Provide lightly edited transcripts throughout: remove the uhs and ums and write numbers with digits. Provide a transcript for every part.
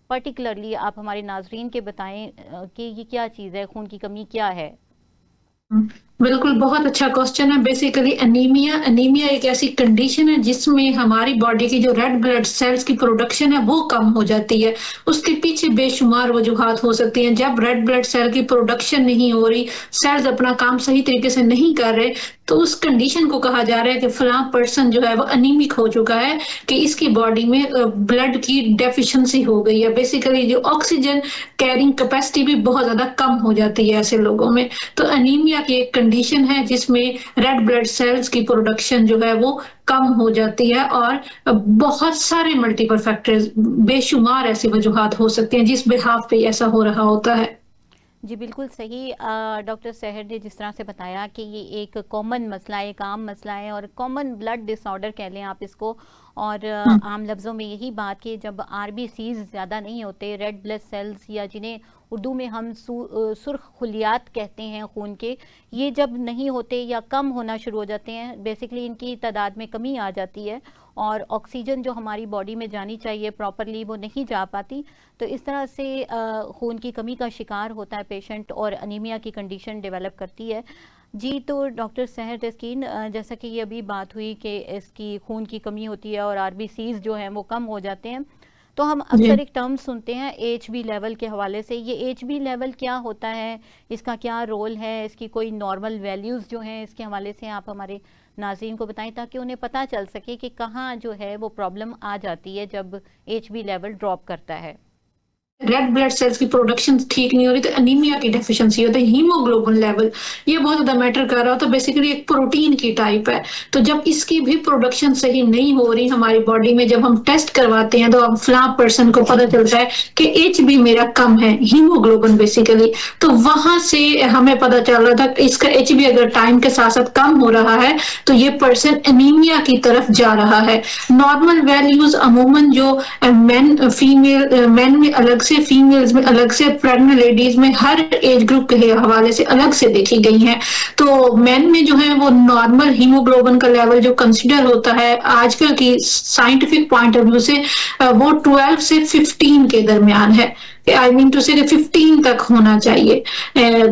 Particularly आप हमारे नाजरीन के बताएं कि ये क्या चीज़ है, खून की कमी क्या है। बिल्कुल, बहुत अच्छा क्वेश्चन है। बेसिकली एनीमिया एनीमिया एक ऐसी कंडीशन है जिसमें हमारी बॉडी की जो रेड ब्लड सेल्स की प्रोडक्शन है वो कम हो जाती है। उसके पीछे बेशुमार वजूहात हो सकती हैं। जब रेड ब्लड सेल की प्रोडक्शन नहीं हो रही, सेल्स अपना काम सही तरीके से नहीं कर रहे, तो उस कंडीशन को कहा जा रहा है कि फलां पर्सन जो है वो अनीमिक हो चुका है, कि इसकी बॉडी में ब्लड की डेफिशिएंसी हो गई है। बेसिकली जो ऑक्सीजन कैरिंग कैपेसिटी भी बहुत ज़्यादा कम हो जाती है ऐसे लोगों में। तो अनीमिया की एक कंडीशन है जिसमें रेड ब्लड सेल्स की प्रोडक्शन जो है वो कम हो जाती है, और बहुत सारे मल्टीपल फैक्टर्स, बेशुमार ऐसी वजूहात हो सकती हैं जिस बिहाफ पे ऐसा हो रहा होता है। जी बिल्कुल सही। डॉक्टर सहर ने जिस तरह से बताया कि ये एक कॉमन मसला है, एक आम मसला है और कॉमन ब्लड डिसऑर्डर कह लें आप इसको। और हम्म। आम लफ्ज़ों में यही बात कि जब आरबीसीज ज़्यादा नहीं होते, रेड ब्लड सेल्स या जिन्हें उर्दू में हम सुर्ख खुलियात कहते हैं खून के, ये जब नहीं होते या कम होना शुरू हो जाते हैं, बेसिकली इनकी तादाद में कमी आ जाती है और ऑक्सीजन जो हमारी बॉडी में जानी चाहिए प्रॉपरली वो नहीं जा पाती। तो इस तरह से खून की कमी का शिकार होता है पेशेंट और अनीमिया की कंडीशन डेवलप करती है। जी, तो डॉक्टर सहर तस्कीन, जैसा कि ये अभी बात हुई कि इसकी खून की कमी होती है और आरबीसीज जो हैं वो कम हो जाते हैं, तो हम जी। अक्सर एक टर्म सुनते हैं एचबी लेवल के हवाले से। ये एचबी लेवल क्या होता है, इसका क्या रोल है, इसकी कोई नॉर्मल वैल्यूज़ जो हैं इसके हवाले से आप हमारे नाज़रीन को बताएं ताकि उन्हें पता चल सके कि कहाँ जो है वो प्रॉब्लम आ जाती है जब एचबी लेवल ड्रॉप करता है। रेड ब्लड सेल्स की प्रोडक्शन ठीक नहीं हो रही तो एनीमिया की डेफिशिएंसी होती है। हीमोग्लोबिन लेवल ये बहुत ज्यादा मैटर कर रहा हो, तो बेसिकली एक प्रोटीन की टाइप है। तो जब इसकी भी प्रोडक्शन सही नहीं हो रही हमारी बॉडी में, जब हम टेस्ट करवाते हैं तो हम फ्लां पर्सन को पता चलता है कि एच बी मेरा कम है, हीमोग्लोबिन बेसिकली। तो वहां से हमें पता चल रहा था कि इसका एच बी अगर टाइम के साथ साथ कम हो रहा है तो ये पर्सन एनीमिया की तरफ जा रहा है। नॉर्मल वैल्यूज अमूमन जो मेन में अलग से, फीमेल्स में अलग से, प्रेग्नेंट लेडीज में, हर एज ग्रुप के हवाले से अलग से देखी गई हैं। तो मेन में जो है वो नॉर्मल हीमोग्लोबिन का लेवल जो कंसिडर होता है आजकल की साइंटिफिक पॉइंट ऑफ व्यू से, वो 12 से 15 के दरमियान है। आई मीन टू से 15 तक होना चाहिए,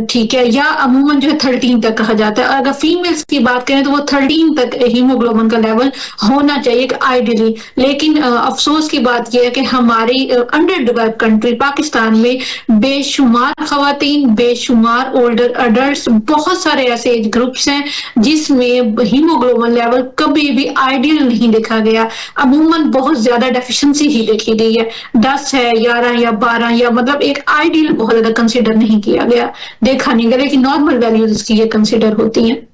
ठीक है, या अमूमन जो है 13 तक कहा जाता है। अगर फीमेल्स की बात करें तो वो 13 तक हीमोग्लोबिन का लेवल होना चाहिए आइडियली। लेकिन अफसोस की बात यह है कि हमारी अंडर डेवलप्ड कंट्री पाकिस्तान में बेशुमार खवातीन, बेशुमार ओल्डर अडल्ट, बहुत सारे ऐसे एज ग्रुप्स हैं जिसमें हीमोग्लोबिन लेवल कभी भी आइडियल नहीं देखा गया। अमूमन बहुत ज्यादा डेफिशिएंसी ही देखी गई है। 10 है, 11 या 12, या मतलब एक आइडियल बहुत ज्यादा कंसिडर नहीं किया गया, देखा नहीं गया, लेकिन नॉर्मल वैल्यूज इसकी ये कंसिडर होती हैं।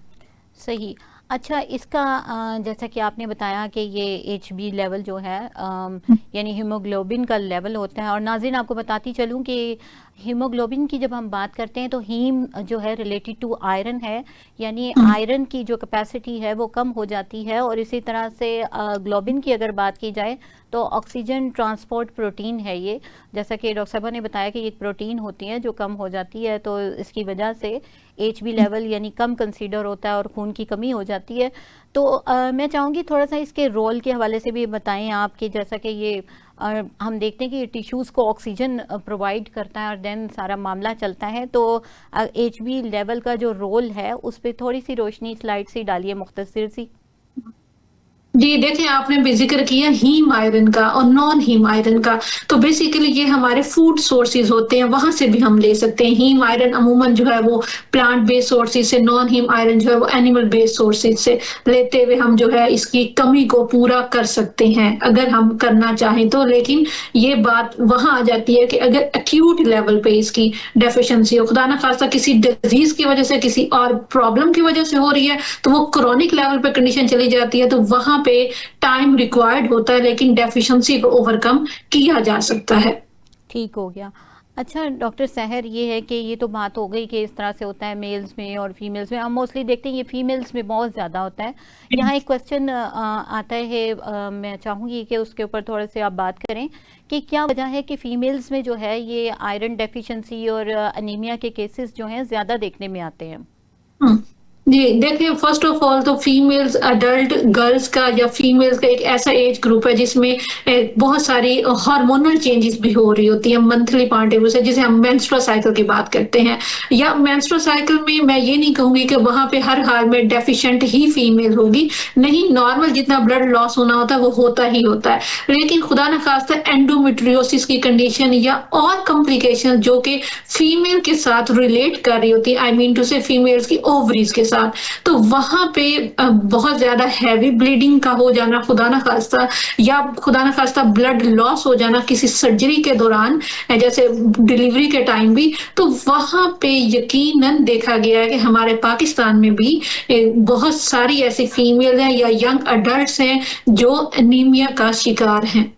सही। अच्छा, इसका जैसा कि आपने बताया कि ये एचबी लेवल जो है यानी हीमोग्लोबिन का लेवल होता है। और नाज़रीन आपको बताती चलूँ कि हीमोग्लोबिन की जब हम बात करते हैं तो हीम जो है रिलेटेड टू आयरन है, यानी आयरन की जो कैपेसिटी है वो कम हो जाती है। और इसी तरह से ग्लोबिन की अगर बात की जाए तो ऑक्सीजन ट्रांसपोर्ट प्रोटीन है ये। जैसा कि डॉक्टर साहबा ने बताया कि एक प्रोटीन होती है जो कम हो जाती है, तो इसकी वजह से एचबी लेवल यानी कम कंसीडर होता है और खून की कमी हो जाती है। तो मैं चाहूँगी थोड़ा सा इसके रोल के हवाले से भी बताएं आप कि जैसा कि ये हम देखते हैं कि टिश्यूज़ को ऑक्सीजन प्रोवाइड करता है और देन सारा मामला चलता है। तो एचबी लेवल का जो रोल है उस पर थोड़ी सी रोशनी स्लाइड से डालिए, मुख्तसर सी। जी, देखिए आपने भी ज़िक्र किया हीम आयरन का और नॉन हीम आयरन का। तो बेसिकली ये हमारे फूड सोर्सेज़ होते हैं, वहाँ से भी हम ले सकते हैं। हीम आयरन अमूमन जो है वो प्लांट बेस्ड सोर्सेज़ से, नॉन हीम आयरन जो है वो एनिमल बेस्ड सोर्सेज़ से लेते हुए हम जो है इसकी कमी को पूरा कर सकते हैं, अगर हम करना चाहें तो। लेकिन ये बात वहाँ आ जाती है कि अगर एक्यूट लेवल पे इसकी डेफिशिएंसी हो, खुदा ना खास्ता किसी डिज़ीज़ की वजह से, किसी और प्रॉब्लम की वजह से हो रही है, तो वो क्रोनिक लेवल पे कंडीशन चली जाती है, तो वहाँ पे टाइम रिक्वायर्ड होता है, लेकिन डेफिशिएंसी को ओवरकम किया जा सकता है। ठीक हो गया। अच्छा डॉक्टर सहर, ये है कि ये तो बात हो गई कि इस तरह से होता है मेल्स में और फीमेल्स में। हम मोस्टली देखते हैं ये फीमेल्स में बहुत ज़्यादा होता है। यहाँ एक क्वेश्चन आता है, मैं चाहूँगी कि उसके ऊपर थोड़ा से आप बात करें कि क्या वजह है कि फीमेल्स में जो है ये आयरन डेफिशिएंसी और अनीमिया के केसेस जो हैं ज़्यादा देखने में आते हैं। जी, देखिए फ़र्स्ट ऑफ़ ऑल तो फीमेल्स अडल्ट गर्ल्स का या फीमेल्स का एक ऐसा एज ग्रुप है जिसमें बहुत सारी हार्मोनल चेंजेस भी हो रही होती हैं मंथली पॉइंट ऑफ व्यू से, जिसे हम मेंस्ट्रुअल साइकिल की बात करते हैं। या मेंस्ट्रुअल साइकिल में मैं ये नहीं कहूँगी कि वहाँ पे हर हाल में डेफिशिएंट ही फीमेल होगी। नहीं, नॉर्मल जितना ब्लड लॉस होना होता है वो होता ही होता है। लेकिन खुदा न खास्ता एंडोमेट्रियोसिस की कंडीशन या और कॉम्प्लिकेशन जो कि फीमेल के साथ रिलेट कर रही होती है, आई मीन टू से फीमेल्स की ओवरीज के साथ, तो वहां पे बहुत ज्यादा हैवी ब्लीडिंग का हो जाना खुदा न खास्ता, या खुदा न खास्ता ब्लड लॉस हो जाना किसी सर्जरी के दौरान, जैसे डिलीवरी के टाइम भी, तो वहां पे यकीनन देखा गया है कि हमारे पाकिस्तान में भी बहुत सारी ऐसी फीमेल हैं या यंग अडल्ट हैं जो एनीमिया का शिकार हैं।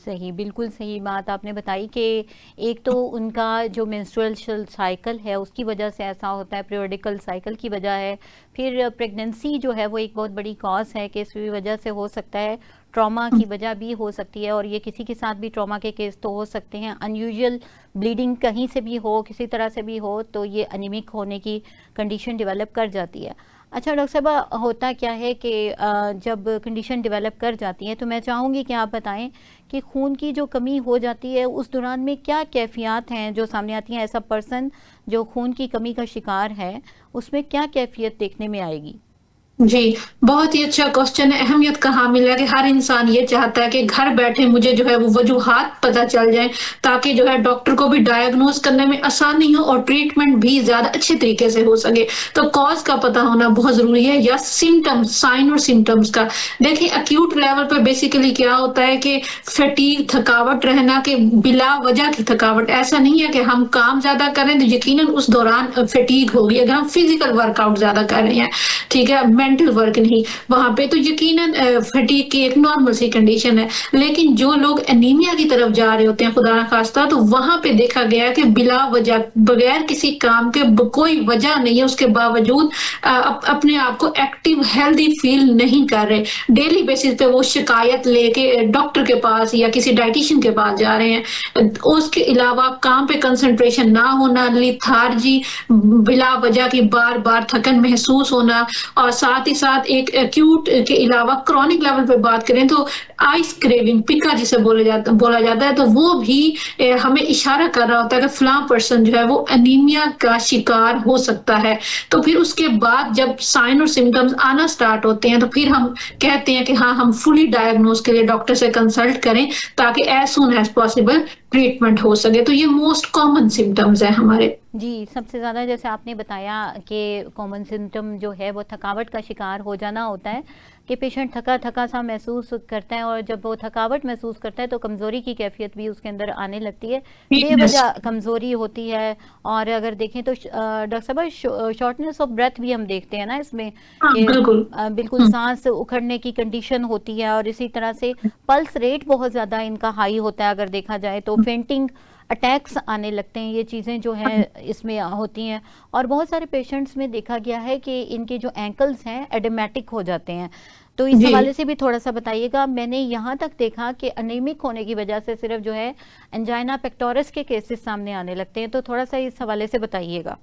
सही, बिल्कुल सही बात आपने बताई कि एक तो उनका जो मेंस्ट्रुअल साइकिल है उसकी वजह से ऐसा होता है, पीरियडिकल साइकिल की वजह है, फिर प्रेगनेंसी जो है वो एक बहुत बड़ी कॉज है कि इसकी वजह से हो सकता है, ट्रॉमा की वजह भी हो सकती है, और ये किसी के साथ भी ट्रॉमा के केस तो हो सकते हैं, अनयूजुअल ब्लीडिंग कहीं से भी हो, किसी तरह से भी हो, तो ये अनीमिक होने की कंडीशन डेवलप कर जाती है। अच्छा डॉक्टर साहब, होता क्या है कि जब कंडीशन डेवलप कर जाती है तो मैं चाहूँगी कि आप बताएं कि खून की जो कमी हो जाती है उस दौरान में क्या कैफियत हैं जो सामने आती हैं, ऐसा पर्सन जो खून की कमी का शिकार है उसमें क्या कैफियत देखने में आएगी? जी, बहुत ही अच्छा क्वेश्चन है। अहमियत का हामिल है कि हर इंसान ये चाहता है कि घर बैठे मुझे जो है वो वजूहात पता चल जाएँ, ताकि जो है डॉक्टर को भी डायग्नोज़ करने में आसानी हो और ट्रीटमेंट भी ज़्यादा अच्छे तरीके से हो सके। तो कॉज़ का पता होना बहुत ज़रूरी है, या सिम्पटम्स, साइन और सिम्पटम्स का। देखिए एक्यूट लेवल पे बेसिकली क्या होता है कि फटीग, थकावट रहना, कि बिला वजह की थकावट। ऐसा नहीं है कि हम काम ज़्यादा कर रहे हैं तो यकीनन उस दौरान फटीग होगी। अगर हम फिज़िकल वर्कआउट ज़्यादा कर रहे हैं, ठीक है, मेंटल वर्क नहीं, वहाँ पे तो यकीनन फटीग की एक नॉर्मल सी कंडीशन है। लेकिन जो लोग एनीमिया की तरफ जा रहे होते हैं खुदा ना खास्ता, तो वहाँ पे देखा गया है कि बिला वजह, बगैर किसी काम के, कोई वजह नहीं है उसके बावजूद अपने आप को एक्टिव हेल्दी फील नहीं कर रहे। डेली बेसिस पे वो शिकायत लेके डॉक्टर के पास या किसी डाइटिशियन के पास जा रहे हैं। उसके अलावा काम पे कंसंट्रेशन ना होना, लिथार्जी, बिला वजह की बार बार थकन महसूस होना, और साथ ही साथ एक एक्यूट के अलावा क्रॉनिक लेवल पे बात करें तो आइस क्रेविंग, पिका जिसे बोला जाता है, तो वो भी हमें इशारा कर रहा होता है कि फलां पर्सन जो है वो एनीमिया का शिकार हो सकता है। तो फिर उसके बाद जब साइन और सिम्टम्स आना स्टार्ट होते हैं तो फिर हम कहते हैं कि हाँ, हम फुली डायग्नोज के लिए डॉक्टर से कंसल्ट करें, ताकि as soon as possible treatment हो सके। तो ये मोस्ट कॉमन सिम्टम्स है हमारे। जी, सबसे ज़्यादा जैसे आपने बताया कि कॉमन सिम्पटम जो है वो थकावट का शिकार हो जाना होता है, कि पेशेंट थका-थका सा महसूस करता है, और जब वो थकावट महसूस करता है तो कमज़ोरी की कैफ़ियत भी उसके अंदर आने लगती है, वीकनेस। बेवजह कमज़ोरी होती है। और अगर देखें तो डॉक्टर साहब, शॉर्टनेस ऑफ ब्रेथ भी हम देखते हैं ना इसमें, हाँ, कि बिल्कुल। बिल्कुल सांस उखड़ने की कंडीशन होती है, और इसी तरह से पल्स रेट बहुत ज़्यादा इनका हाई होता है, अगर देखा जाए तो फेंटिंग अटैक्स आने लगते हैं, ये चीज़ें जो हैं इसमें होती हैं। और बहुत सारे पेशेंट्स में देखा गया है कि इनके जो एंकल्स हैं एडेमेटिक हो जाते हैं, तो इस जी। हवाले से भी थोड़ा सा बताइएगा। मैंने यहाँ तक देखा कि अनीमिक होने की वजह से सिर्फ जो है एंजाइना पेक्टोरस के केसेस सामने आने लगते हैं, तो थोड़ा सा इस हवाले से बताइएगा।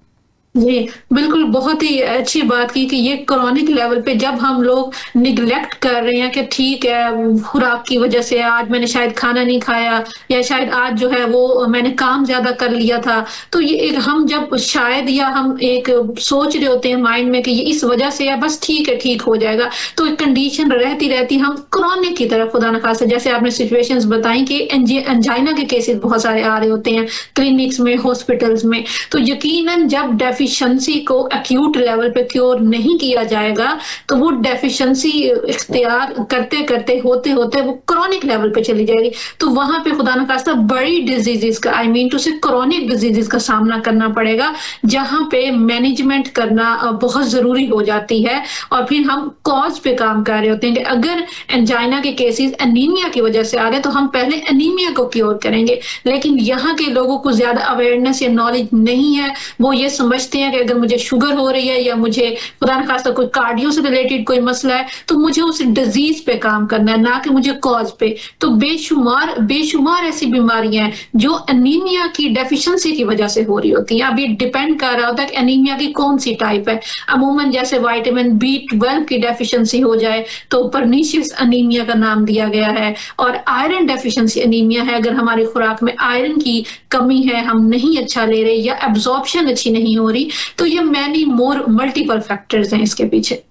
जी, बिल्कुल, बहुत ही अच्छी बात की कि ये क्रॉनिक लेवल पे जब हम लोग निग्लेक्ट कर रहे हैं कि ठीक है, खुराक की वज़ह से आज मैंने शायद खाना नहीं खाया, या शायद आज जो है वो मैंने काम ज़्यादा कर लिया था। तो ये एक हम जब शायद, या हम एक सोच रहे होते हैं माइंड में कि ये इस वज़ह से है, बस ठीक है, ठीक हो जाएगा। तो एक कंडीशन रहती-रहती हम क्रॉनिक की तरफ खुदा न ख़ास्ता, जैसे आपने सिचुएशंस बताई कि एंजाइना के केसेस बहुत सारे आ रहे होते हैं क्लिनिक्स में, हॉस्पिटल्स में। तो यकीनन जब डेफिशिएंसी को एक्यूट लेवल पे क्योर नहीं किया जाएगा, तो वो डेफिशिएंसी इख्तियार करते-करते, होते-होते वो क्रॉनिक लेवल पे चली जाएगी। तो वहाँ पे खुदा न खास्ता बड़ी डिज़ीज़ेज़ का, आई मीन टू से क्रॉनिक डिज़ीज़ेज़ का सामना करना पड़ेगा, जहाँ पे मैनेजमेंट करना बहुत ज़रूरी हो जाती है। और फिर हम कॉज़ पे काम कर रहे होते हैं कि अगर एंजाइना के केसेज़ एनीमिया की वजह से आ रहे हैं, तो हम पहले एनीमिया को क्योर करेंगे। लेकिन यहाँ के लोगों को ज़्यादा अवेयरनेस या नॉलेज नहीं है, वो ये समझते समझते हैं कि अगर मुझे शुगर हो रही है या मुझे खुदा न खास्ता कोई कार्डियो से रिलेटेड कोई मसला है, तो मुझे उस डिज़ीज़ पे काम करना है, ना कि मुझे कॉज़ पे। तो बेशुमार बेशुमार ऐसी बीमारियाँ हैं, जो एनीमिया की डेफ़िशिएंसी की वज़ह से हो रही होती हैं। अब ये डिपेंड कर रहा होता है कि एनीमिया की कौन-सी टाइप है। अमूमन जैसे विटामिन बी12 की डेफ़िशिएंसी हो जाए, तो पर्नीशियस एनीमिया का नाम दिया गया है और आयरन डेफ़िशिएंसी एनीमिया है, अगर हमारी खुराक में आयरन की कमी है, हम नहीं अच्छा ले रहे या एब्ज़ॉर्प्शन अच्छी नहीं हो रही, तो ये मैनी मोर मल्टीपल फैक्टर्स हैं इसके पीछे।